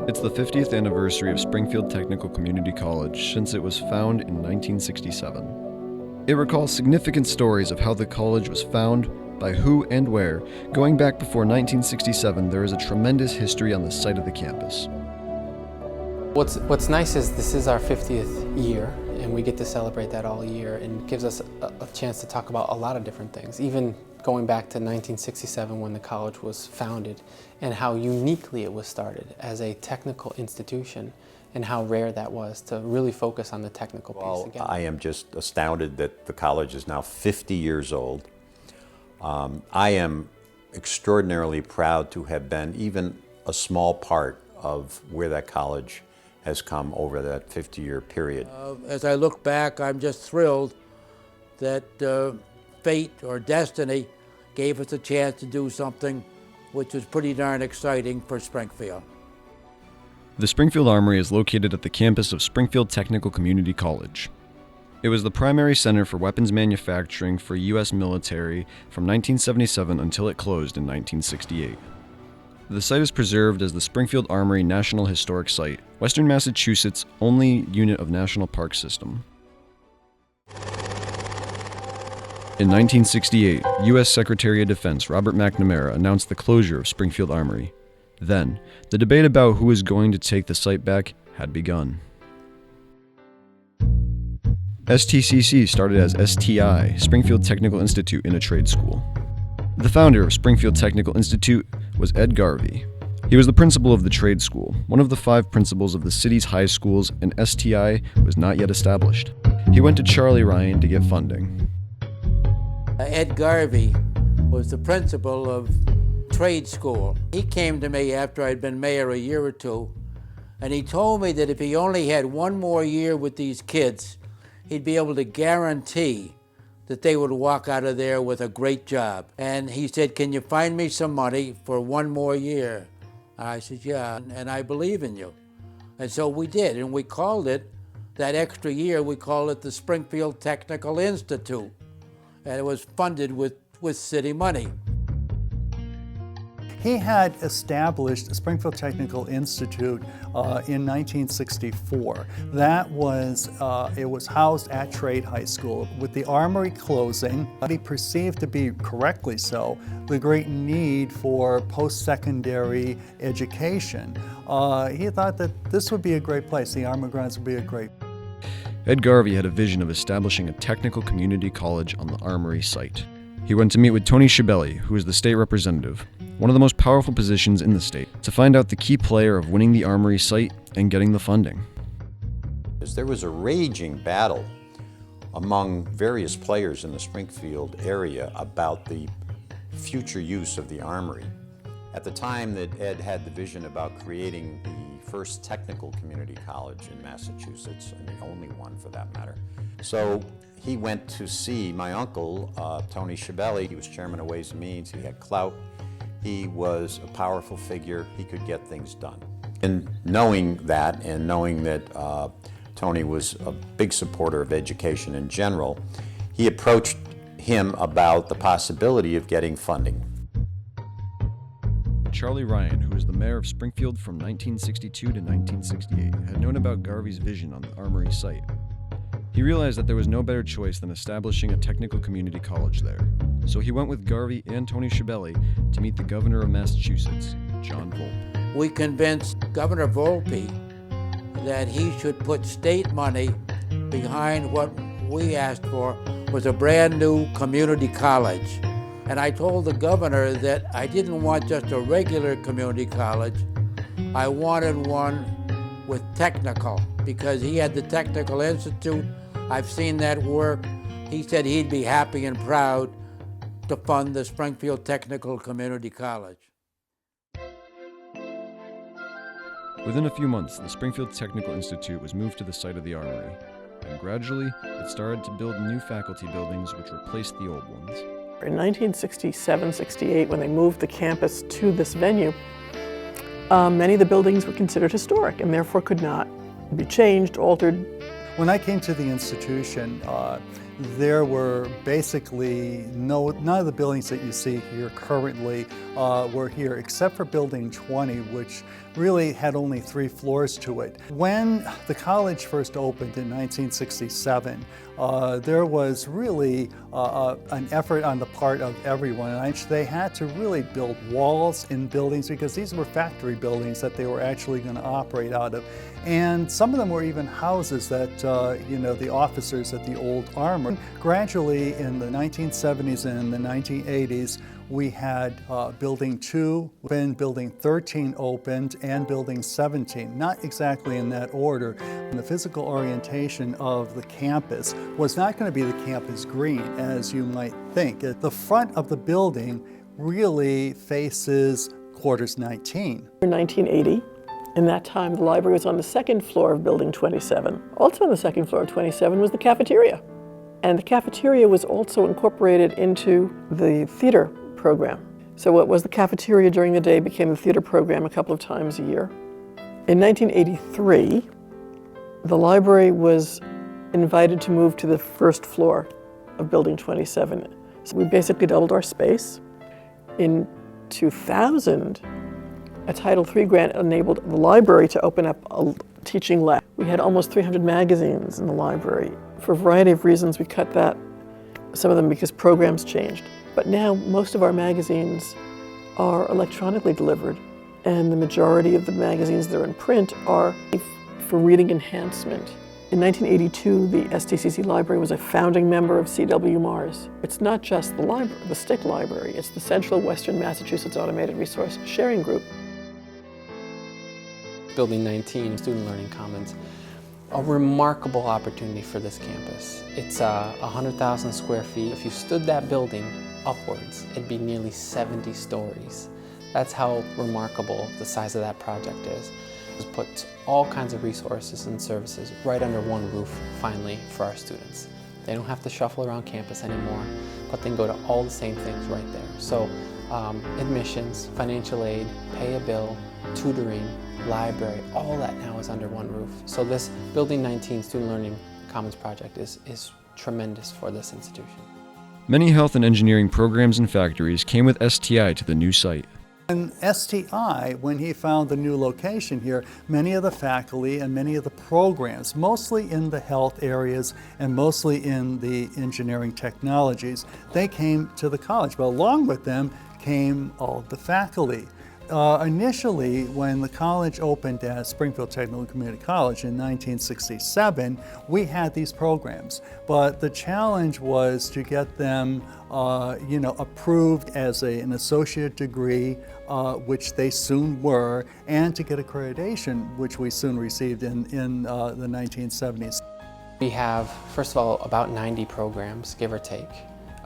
It's the 50th anniversary of Springfield Technical Community College since it was founded in 1967. It recalls significant stories of how the college was found, by who and where. Going back before 1967, there is a tremendous history on the site of the campus. What's nice is this is our 50th year, and we get to celebrate that all year, and it gives us a chance to talk about a lot of different things, even going back to 1967 when the college was founded, and how uniquely it was started as a technical institution, and how rare that was to really focus on the technical piece again. I am just astounded that the college is now 50 years old. I am extraordinarily proud to have been even a small part of where that college has come over that 50-year period. As I look back, I'm just thrilled that fate or destiny gave us a chance to do something which was pretty darn exciting for Springfield. The Springfield Armory is located at the campus of Springfield Technical Community College. It was the primary center for weapons manufacturing for U.S. military from 1977 until it closed in 1968. The site is preserved as the Springfield Armory National Historic Site, Western Massachusetts' only unit of National Park System. In 1968, U.S. Secretary of Defense Robert McNamara announced the closure of Springfield Armory. Then, the debate about who was going to take the site back had begun. Stcc started as STI, Springfield Technical Institute, in a trade school. The founder of Springfield Technical Institute was Ed Garvey. He was the principal of the trade school, one of the 5 principals of the city's high schools, and STI was not yet established. He went to Charlie Ryan to get funding. Ed Garvey was the principal of trade school. He came to me after I'd been mayor a year or two, and he told me that if he only had one more year with these kids, he'd be able to guarantee that they would walk out of there with a great job. And he said, "Can you find me some money for one more year?" I said, "Yeah, and I believe in you." And so we did, and we called it, that extra year, we called it the Springfield Technical Institute. And it was funded with city money. He had established Springfield Technical Institute in 1964. That was, it was housed at Trade High School. With the Armory closing, he perceived to be correctly so, the great need for post-secondary education. He thought that this would be a great place, the Armory grounds would be a great. Ed Garvey had a vision of establishing a technical community college on the Armory site. He went to meet with Tony Schiavelli, who was the state representative, one of the most powerful positions in the state, to find out the key player of winning the Armory site and getting the funding. There was a raging battle among various players in the Springfield area about the future use of the Armory. At the time that Ed had the vision about creating the first technical community college in Massachusetts, and the only one for that matter. So he went to see my uncle, Tony Schiavelli. He was chairman of Ways and Means. He had clout. He was a powerful figure. He could get things done. And knowing that, and knowing that Tony was a big supporter of education in general, he approached him about the possibility of getting funding. Charlie Ryan, who was the mayor of Springfield from 1962 to 1968, had known about Garvey's vision on the Armory site. He realized that there was no better choice than establishing a technical community college there. So he went with Garvey and Tony Schiavelli to meet the governor of Massachusetts, John Volpe. We convinced Governor Volpe that he should put state money behind what we asked for was a brand new community college. And I told the governor that I didn't want just a regular community college. I wanted one with technical, because he had the Technical Institute. I've seen that work. He said he'd be happy and proud to fund the Springfield Technical Community College. Within a few months, the Springfield Technical Institute was moved to the site of the Armory, and gradually, it started to build new faculty buildings which replaced the old ones. In 1967-68, when they moved the campus to this venue, many of the buildings were considered historic and therefore could not be changed, altered. When I came to the institution, there were basically none of the buildings that you see here currently were here, except for Building 20, which really had only 3 floors to it. When the college first opened in 1967, there was really an effort on the part of everyone. And they had to really build walls in buildings because these were factory buildings that they were actually going to operate out of. And some of them were even houses that, the officers at the old armor. Gradually in the 1970s and the 1980s, we had Building 2 opened, Building 13 opened, and Building 17, not exactly in that order. And the physical orientation of the campus was not going to be the campus green, as you might think. The front of the building really faces Quarters 19. In 1980, in that time, the library was on the 2nd floor of Building 27. Also on the 2nd floor of 27 was the cafeteria. And the cafeteria was also incorporated into the theater program. So what was the cafeteria during the day became the theater program a couple of times a year. In 1983, the library was invited to move to the 1st floor of Building 27. So we basically doubled our space. In 2000, a Title III grant enabled the library to open up a teaching lab. We had almost 300 magazines in the library. For a variety of reasons, we cut that, some of them because programs changed. But now most of our magazines are electronically delivered, and the majority of the magazines that are in print are for reading enhancement. In 1982, the Stcc library was a founding member of CW Mars. It's not just the library, the STIC library, it's the Central Western Massachusetts Automated Resource Sharing Group. Building 19, Student Learning Commons, a remarkable opportunity for this campus. It's 100,000 square feet. If you stood that building upwards, it'd be nearly 70 stories. That's how remarkable the size of that project is. It puts all kinds of resources and services right under one roof, finally, for our students. They don't have to shuffle around campus anymore, but they can go to all the same things right there. So admissions, financial aid, pay a bill, tutoring, library, all that now is under one roof. So this Building 19 Student Learning Commons project is tremendous for this institution. Many health and engineering programs and factories came with STI to the new site. And STI, when he found the new location here, many of the faculty and many of the programs, mostly in the health areas and mostly in the engineering technologies, they came to the college. But along with them came all the faculty. Initially, when the college opened as Springfield Technical Community College in 1967, we had these programs, but the challenge was to get them approved as an associate degree, which they soon were, and to get accreditation, which we soon received in the 1970s. We have, first of all, about 90 programs, give or take,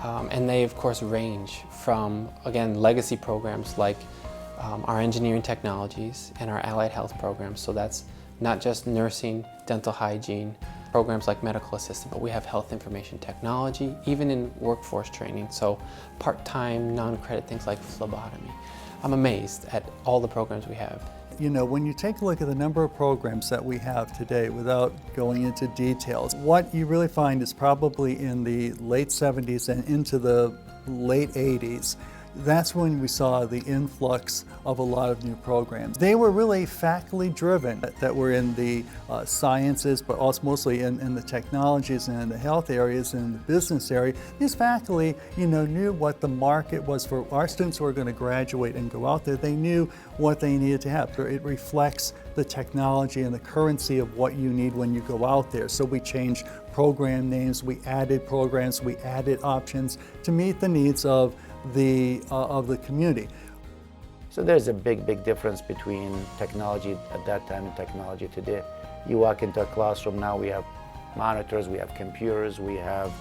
and they, of course, range from, again, legacy programs like our engineering technologies and our allied health programs. So that's not just nursing, dental hygiene, programs like medical assistant, but we have health information technology, even in workforce training. So part-time, non-credit things like phlebotomy. I'm amazed at all the programs we have. You know, when you take a look at the number of programs that we have today, without going into details, what you really find is probably in the late 70s and into the late 80s, that's when we saw the influx of a lot of new programs. They were really faculty driven, that were in the sciences, but also mostly in the technologies and in the health areas and the business area. These faculty, knew what the market was for our students who are going to graduate and go out there. They knew what they needed to have. It reflects the technology and the currency of what you need when you go out there. So we changed program names, we added programs, we added options to meet the needs of the community. So there's a big difference between technology at that time and technology today. You walk into a classroom now, we have monitors, we have computers, we have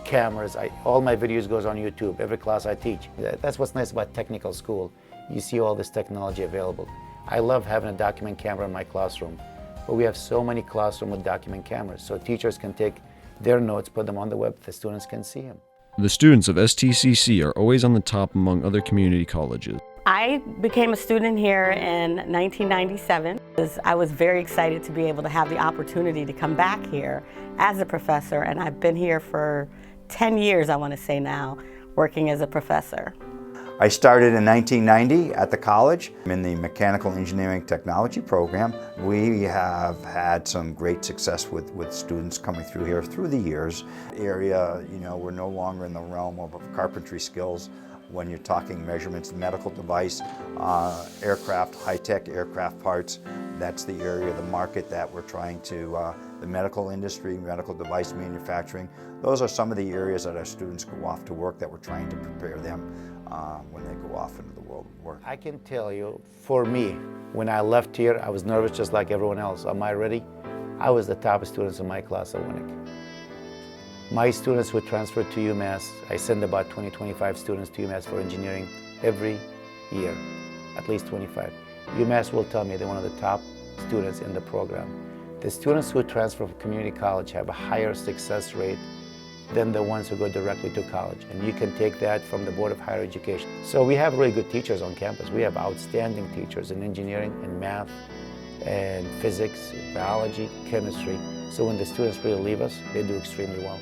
cameras. All my videos goes on YouTube, every class I teach. That's what's nice about technical school. You see all this technology available. I love having a document camera in my classroom, but we have so many classrooms with document cameras, so teachers can take their notes, put them on the web, the students can see them. The students of STCC are always on the top among other community colleges. I I became a student here in 1997. I was very excited to be able to have the opportunity to come back here as a professor, and I've been here for 10 years, I want to say now, working as a professor. I started in 1990 at the college. I'm in the Mechanical Engineering Technology program. We have had some great success with students coming through here through the years. The area, we're no longer in the realm of carpentry skills when you're talking measurements, medical device, aircraft, high-tech aircraft parts. That's the area of the market that we're trying to, the medical industry, medical device manufacturing. Those are some of the areas that our students go off to work that we're trying to prepare them when they go off into the world of work. I can tell you, for me, when I left here, I was nervous just like everyone else. Am I ready? I was the top students in my class at Winnick. My students who transferred to UMass, I send about 20-25 students to UMass for engineering every year, at least 25. UMass will tell me they're one of the top students in the program. The students who transfer from community college have a higher success rate than the ones who go directly to college. And you can take that from the Board of Higher Education. So we have really good teachers on campus. We have outstanding teachers in engineering and math and physics, biology, chemistry. So when the students really leave us, they do extremely well.